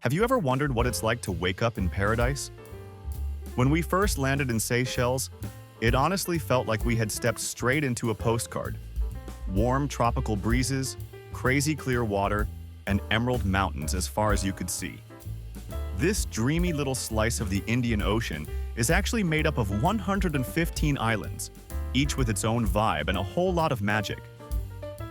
Have you ever wondered what it's like to wake up in paradise? When we first landed in Seychelles, it honestly felt like we had stepped straight into a postcard. Warm tropical breezes, crazy clear water, and emerald mountains as far as you could see. This dreamy little slice of the Indian Ocean is actually made up of 115 islands, each with its own vibe and a whole lot of magic.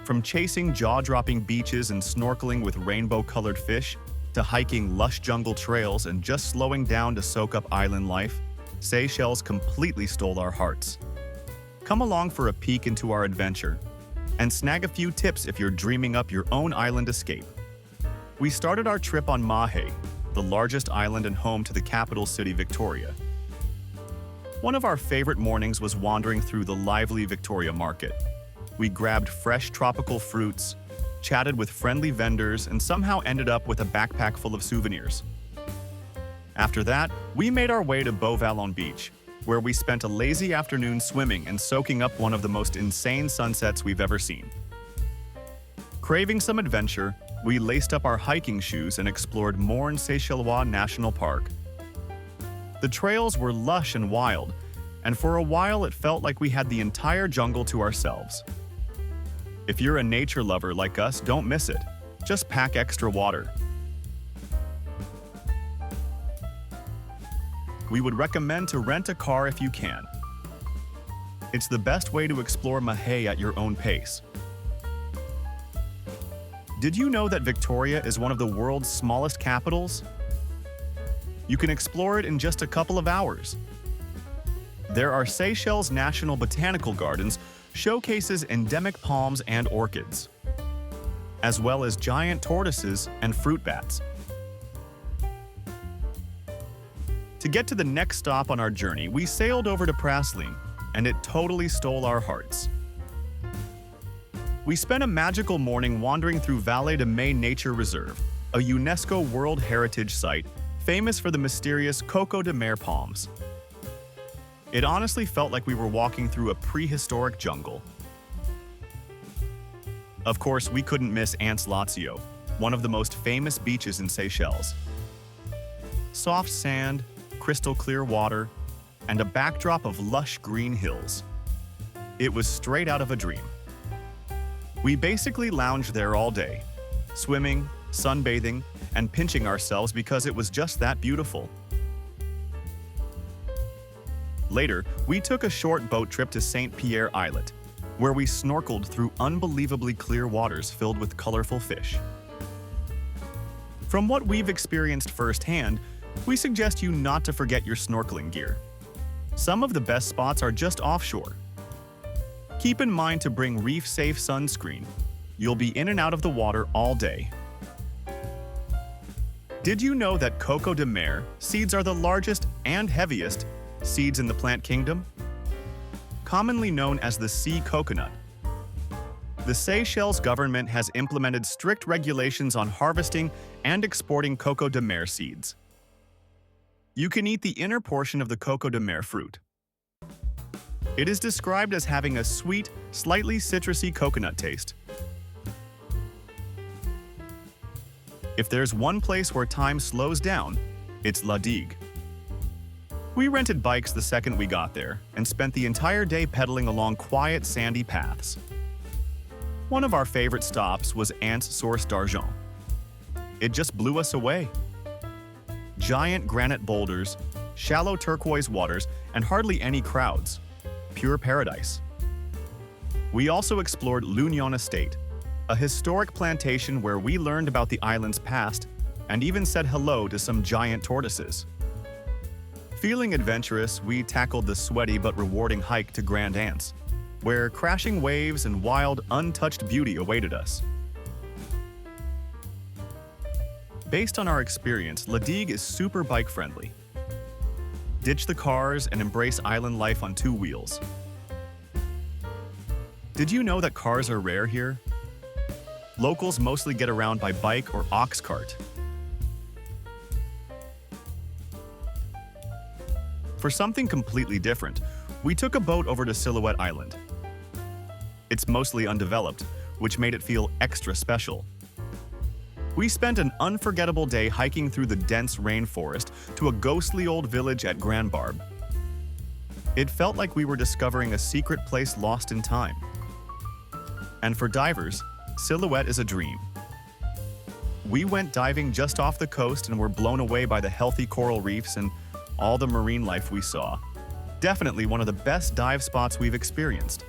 From chasing jaw-dropping beaches and snorkeling with rainbow-colored fish, to hiking lush jungle trails and just slowing down to soak up island life, Seychelles completely stole our hearts. Come along for a peek into our adventure, and snag a few tips if you're dreaming up your own island escape. We started our trip on MAHÉ, the largest island and home to the capital city Victoria. One of our favorite mornings was wandering through the lively Victoria Market. We grabbed fresh tropical fruits, chatted with friendly vendors, and somehow ended up with a backpack full of souvenirs. After that, we made our way to Beau-Vallon Beach, where we spent a lazy afternoon swimming and soaking up one of the most insane sunsets we've ever seen. Craving some adventure, we laced up our hiking shoes and explored Morne Seychellois National Park. The trails were lush and wild, and for a while it felt like we had the entire jungle to ourselves. If you're a nature lover like us, don't miss it. Just pack extra water. We would recommend to rent a car if you can. It's the best way to explore MAHÉ at your own pace. Did you know that Victoria is one of the world's smallest capitals? You can explore it in just a couple of hours. There are Seychelles National Botanical Gardens, showcases endemic palms and orchids, as well as giant tortoises and fruit bats. To get to the next stop on our journey, we sailed over to PRASLIN, and it totally stole our hearts. We spent a magical morning wandering through Vallée de Mai Nature Reserve, a UNESCO World Heritage Site famous for the mysterious Coco de Mer palms. It honestly felt like we were walking through a prehistoric jungle. Of course, we couldn't miss Anse Lazio, one of the most famous beaches in Seychelles. Soft sand, crystal clear water, and a backdrop of lush green hills. It was straight out of a dream. We basically lounged there all day, swimming, sunbathing, and pinching ourselves because it was just that beautiful. Later, we took a short boat trip to St. Pierre Islet, where we snorkeled through unbelievably clear waters filled with colorful fish. From what we've experienced firsthand, we suggest you not to forget your snorkeling gear. Some of the best spots are just offshore. Keep in mind to bring reef-safe sunscreen. You'll be in and out of the water all day. Did you know that Coco de Mer seeds are the largest and heaviest seeds in the plant kingdom? Commonly known as the sea coconut. The Seychelles government has implemented strict regulations on harvesting and exporting Coco de Mer seeds. You can eat the inner portion of the Coco de Mer fruit. It is described as having a sweet, slightly citrusy coconut taste. If there's one place where time slows down, it's La Digue. We rented bikes the second we got there and spent the entire day pedaling along quiet, sandy paths. One of our favorite stops was Anse Source d'Argent. It just blew us away. Giant granite boulders, shallow turquoise waters, and hardly any crowds. Pure paradise. We also explored l'Union Estate, a historic plantation where we learned about the island's past and even said hello to some giant tortoises. Feeling adventurous, we tackled the sweaty but rewarding hike to Grand Anse, where crashing waves and wild, untouched beauty awaited us. Based on our experience, La Digue is super bike-friendly. Ditch the cars and embrace island life on two wheels. Did you know that cars are rare here? Locals mostly get around by bike or ox cart. For something completely different, we took a boat over to Silhouette Island. It's mostly undeveloped, which made it feel extra special. We spent an unforgettable day hiking through the dense rainforest to a ghostly old village at Grand Barbe. It felt like we were discovering a secret place lost in time. And for divers, Silhouette is a dream. We went diving just off the coast and were blown away by the healthy coral reefs and all the marine life we saw. Definitely one of the best dive spots we've experienced.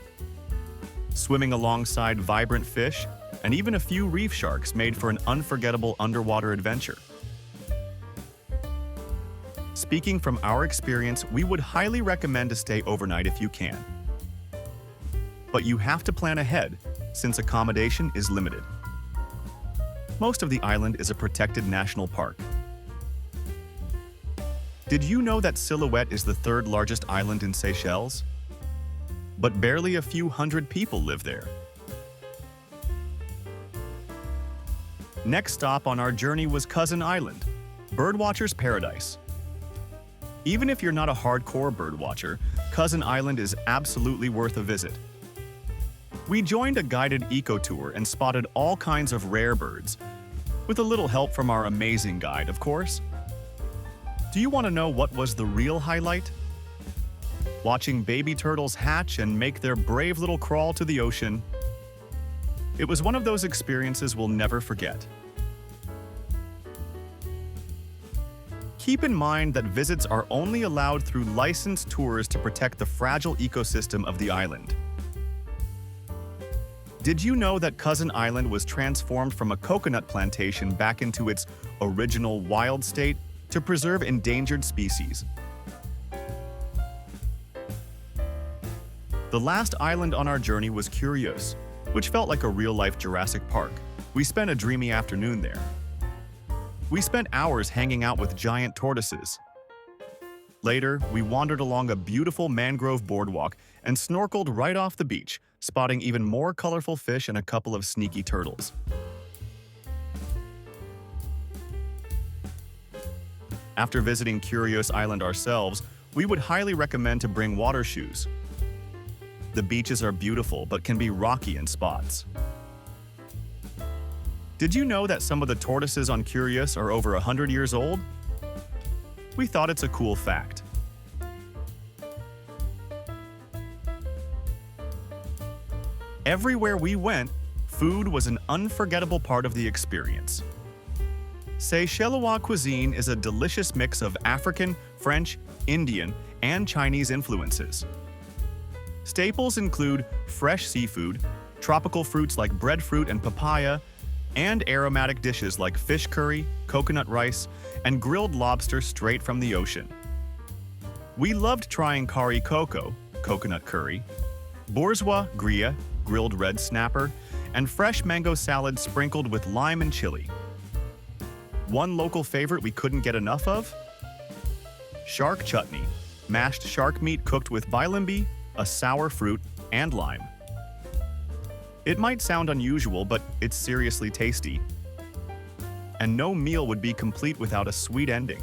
Swimming alongside vibrant fish and even a few reef sharks made for an unforgettable underwater adventure. Speaking from our experience, we would highly recommend to stay overnight if you can. But you have to plan ahead, since accommodation is limited. Most of the island is a protected national park. Did you know that Silhouette is the third largest island in Seychelles? But barely a few hundred people live there. Next stop on our journey was Cuisine Island, birdwatcher's paradise. Even if you're not a hardcore birdwatcher, Cuisine Island is absolutely worth a visit. We joined a guided eco-tour and spotted all kinds of rare birds, with a little help from our amazing guide, of course. Do you want to know what was the real highlight? Watching baby turtles hatch and make their brave little crawl to the ocean. It was one of those experiences we'll never forget. Keep in mind that visits are only allowed through licensed tours to protect the fragile ecosystem of the island. Did you know that Cuisine Island was transformed from a coconut plantation back into its original wild state to preserve endangered species? The last island on our journey was Curieuse, which felt like a real-life Jurassic Park. We spent a dreamy afternoon there. We spent hours hanging out with giant tortoises. Later, we wandered along a beautiful mangrove boardwalk and snorkeled right off the beach, spotting even more colorful fish and a couple of sneaky turtles. After visiting Curieuse Island ourselves, we would highly recommend to bring water shoes. The beaches are beautiful but can be rocky in spots. Did you know that some of the tortoises on Curieuse are over 100 years old? We thought it's a cool fact. Everywhere we went, food was an unforgettable part of the experience. Seychellois cuisine is a delicious mix of African, French, Indian, and Chinese influences. Staples include fresh seafood, tropical fruits like breadfruit and papaya, and aromatic dishes like fish curry, coconut rice, and grilled lobster straight from the ocean. We loved trying kari coco, coconut curry, bourgeois grille, grilled red snapper, and fresh mango salad sprinkled with lime and chili. One local favorite we couldn't get enough of? Shark chutney, mashed shark meat cooked with bilimbi, a sour fruit, and lime. It might sound unusual, but it's seriously tasty. And no meal would be complete without a sweet ending.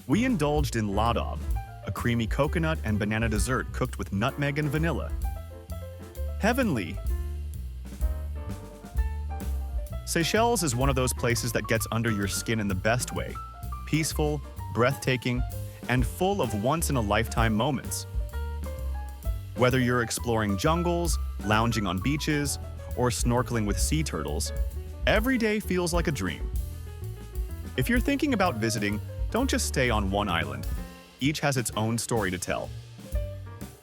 We indulged in ladab, a creamy coconut and banana dessert cooked with nutmeg and vanilla. Heavenly! Seychelles is one of those places that gets under your skin in the best way. Peaceful, breathtaking, and full of once-in-a-lifetime moments. Whether you're exploring jungles, lounging on beaches, or snorkeling with sea turtles, every day feels like a dream. If you're thinking about visiting, don't just stay on one island. Each has its own story to tell.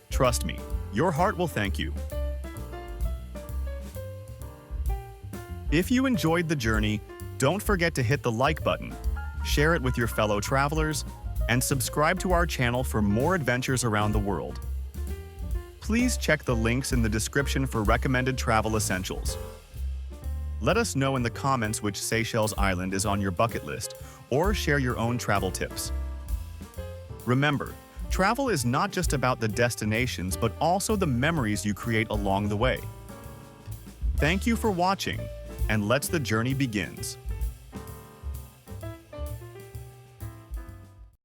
Trust me, your heart will thank you. If you enjoyed the journey, don't forget to hit the like button, share it with your fellow travelers, and subscribe to our channel for more adventures around the world. Please check the links in the description for recommended travel essentials. Let us know in the comments which Seychelles Island is on your bucket list, or share your own travel tips. Remember, travel is not just about the destinations, but also the memories you create along the way. Thank you for watching, and let's the journey begins.